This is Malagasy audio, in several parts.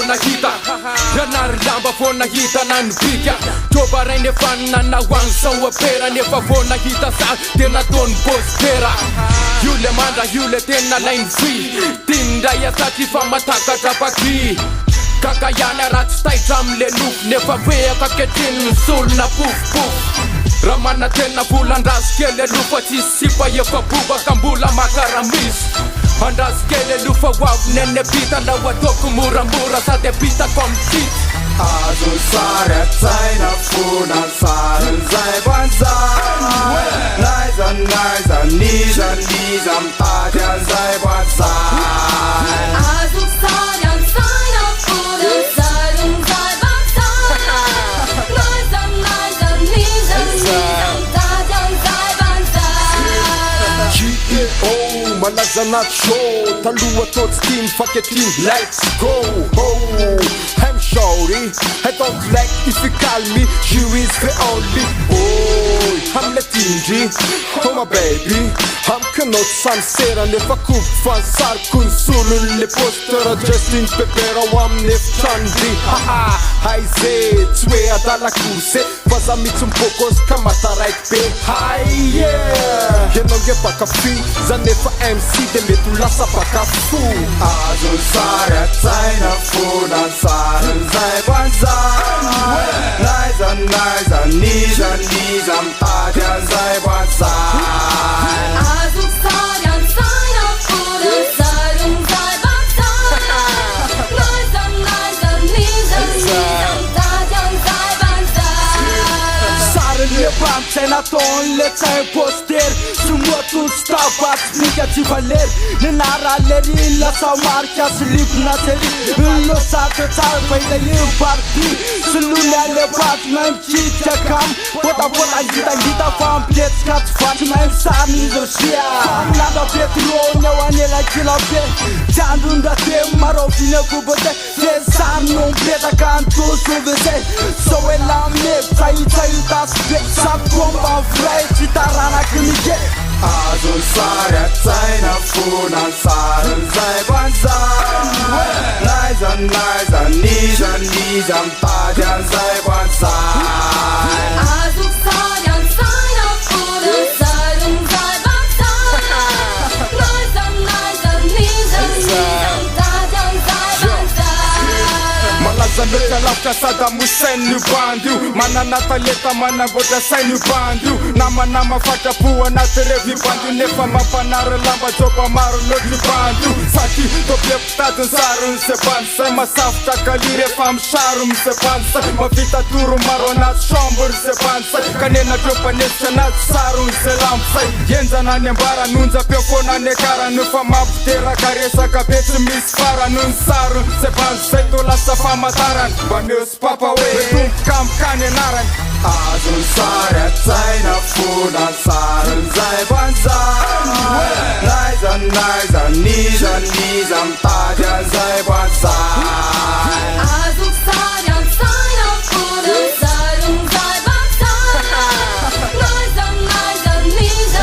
nahita Ranar lamba vo nahita nanobika Tova ray nefa nanahoany opera nefa vo nahita sa tena tony postera Io le mandra io le tena lainy fy Tindray asatry fa matakatra paky Kakayana ratsy taitra amle loko nefa ve akaketriny misolona pofopofo Raha mana tena volan-drazo kely aloha fa tsy sipa efa bobaka mbola makaramisy Andrazo kely aloha fa hoavy nene bita lao ataoko moramora sady apitako am'tity Azo sary atsaina fona sarin'izay banzay Naiza niza mitady an'izay banzay Azo sary atsaina fona sarin'izay banzay Naiza niza mitady an'izay banzay GEO malaza anaty show Taloha atao tsy tia mifanketiny let's go I'm sorry, I don't like if you call me You is the only boy I'm letindry, oh my baby I'm cannot sansera nefa koko fansariko ny solon'le postera Justin Bieber ao amin'ny efitrandry Haha, haize tsy hoe adalakose Fa za mitsombokozy ka mataraiky be Hai yeah Ianao nge pakafy za nefa MC de mety ho lasa pakafo Azo sary atsaina fona sarin'izay banzay Naiza mitady an'izay banzay Azo sary atsaina fona sarin'izay banzay Naiza niza mitady an'izay banzay Sarin'le mpampisaina ataon'le tsainy poster Somotony sy tabatsy mika tsy valery Nenara lery lasa marika sy lipona sery Losate tsara fahita io party Solony ale paty maimitsika kam Bôtabôta ngitangita fa mipetsika tsy vatsy maimsamy izy osia Nanda petrony ao anelakila be Tsy androndra te marofiny akobote Te sary no mipetaka antoso vese So e lamevitsa hitsahita sy be Sakomba vray tsy taranaky mike Azo sary atsaina fona sarin'izay banzay Naiza mitady an'izay banzay Azo sary atsaina fona sarin'izay banzay Naiza niza mitady an'izay banzay Malaza loatra lavitra Saddam Hussein io bandy io Manana talenta manamboatra saina io bandy io Nama fatrapo anaty revy bandy io Nefa mampanary lamba joba maro loatra io bandy io Sady tobia pitadiny sariny se bandy say Masafotra kaly refa misaro mise bandy say Mavita toro maro anaty chambre se bandy say Kanena treo mpanesitra anaty sarony se lampo say Enjana any ambara nonja peo fona any akara Nefa mampiteraka resaka be tsy misy farany ny sarony se bandy say To lasa famantarany mba miosy papa hoe Tompoka amikany anarany Azo sary atsaina fona sarin'izay banzay Naiza mitady an'izay banzay Azo sary atsaina fona sarin'izay banzay Naiza niza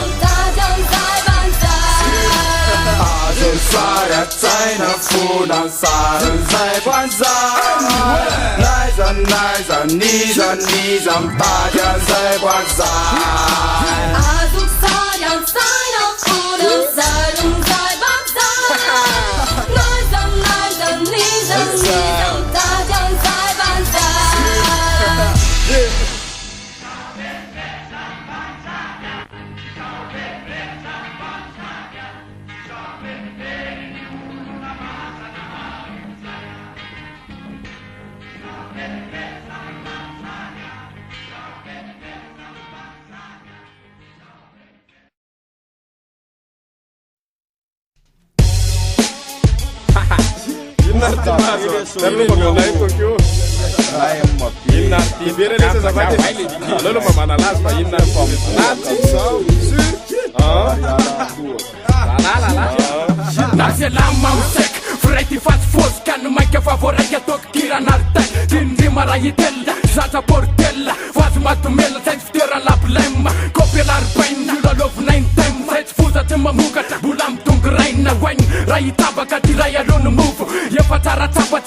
mitady an'izay banzay Azo sary atsaina fona sarin'izay banzay Naiza mitady an'izay banzay Azo sary atsaina fona sarin'izay banzay Naiza niza mitady an'izay banzay Terlalu mengenai Tokyo. Inna tibere lesa sama dia. Lalu mana las pa inna pom. Nanti so sur. Nasce lama usek, freiti faz fos kan mai que favora ya tok tira narta. Din rimara itella, zaza portella, faz matumela, sai ftera la plema. Copilar pain, la love nine time, sai fuza tema muka, bulam tung raina wine, rai tabaka tiraya don't move. Ya fatara tapa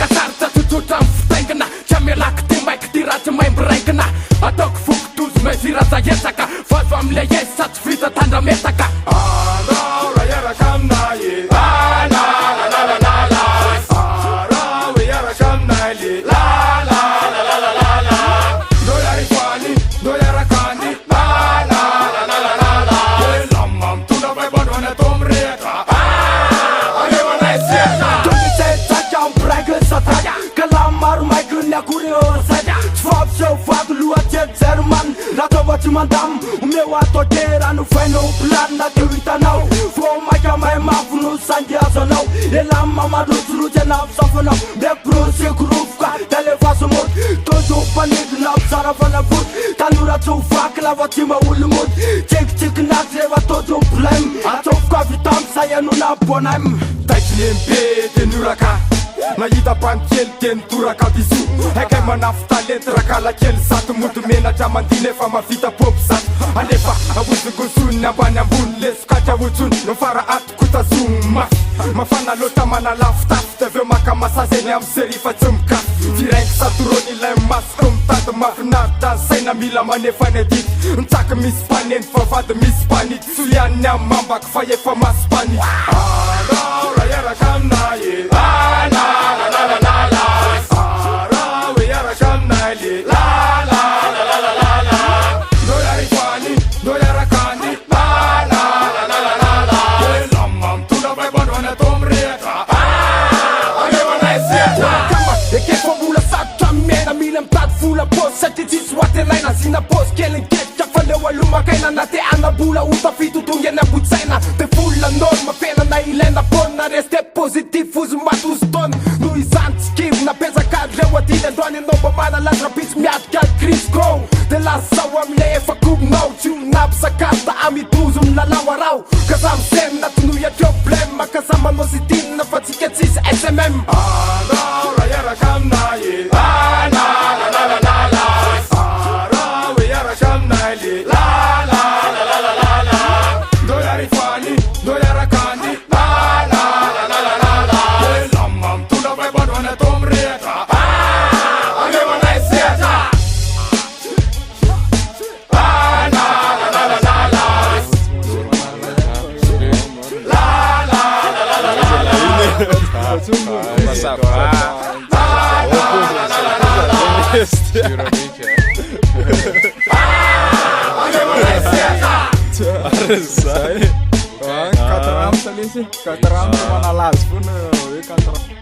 ka sarotsa tsotsotra amy fitaingana tsy amelaka ty maiky ty raha tsy maimby raikina ataoko fokotozy mesiraza esaka fa azo amile esy sa tsy vita tandrametaka Arao ra iaraka aminay e Arao e iaraka aminay le Ndô iarifany, ndô iarakany Lama mitondra vaibandroany atao mirehatra Anevanay seta Tony-tsetsaka ambraika sataka ka la maro maiky ny akoreosaika tsy fampiseho vato lohatelo man natao tsy mandamo omeo atao tera no fainao planina teo hitanao vo maika mahay mafo no sangy azanao elama malotolotsy anafisafanao ndraiky broseko rofoka telefasomoty tozompanidina pizara fanafody tanora tsy hovaky lava tsy maolo mody tsikitsikinazy rehefa tozoblème atsofoka vitamy say anona bonaim Taitiny embe tenuraka Nahita panikely teny toraka biso Haikay manafo talenty rakala kely zato mody menatra mandiny efa mavita pompy zato Anefa avozogozony ambany ambony le sokatra otsony no fara atoko tazogny mafy Mafana loatra manalafo tafy Taveo maka masazeny amy sery fa tsy mikafy Virainky satorony ilay masoko mitady mafinarita saina mila manefany adity Nitsaky misy paneny fa vady misy panity Soianny amy mambaky fa efa masy panity Arao ra iaraka aminay e Arao e iaraka aminay le Ndô iarifany, ndô iarakany Lama mitondra vaibandroany atao mirehatra Anevanay seta Ekefa mbola sarotra mena mila mitady vola posy satria tsisy hoatelaina zina posy kely niketrika fa leo alomakaina na te anabola ho tafitotongy any ambotsaina de vola norma penana ilaina ponina reste positif ozy matozy taona noho izany tsy kivo napetsakady reo adiny androany anao mba manalaza rapitsy miadika crisco de lasao amile efa kognao tsy napisakata amitozo milalao arao ka za misemina tinoya problème ka za manao sitinina fa tsika tsisy SMM Arao ra iaraka aminay e Arao e iaraka aminay le Ndô iarifany, ndô iarakany Lama mitondra vaibandroany atao mirehatra Anevanay seta Kataram sa lisy, kataram sa manalazy foana hoe kataram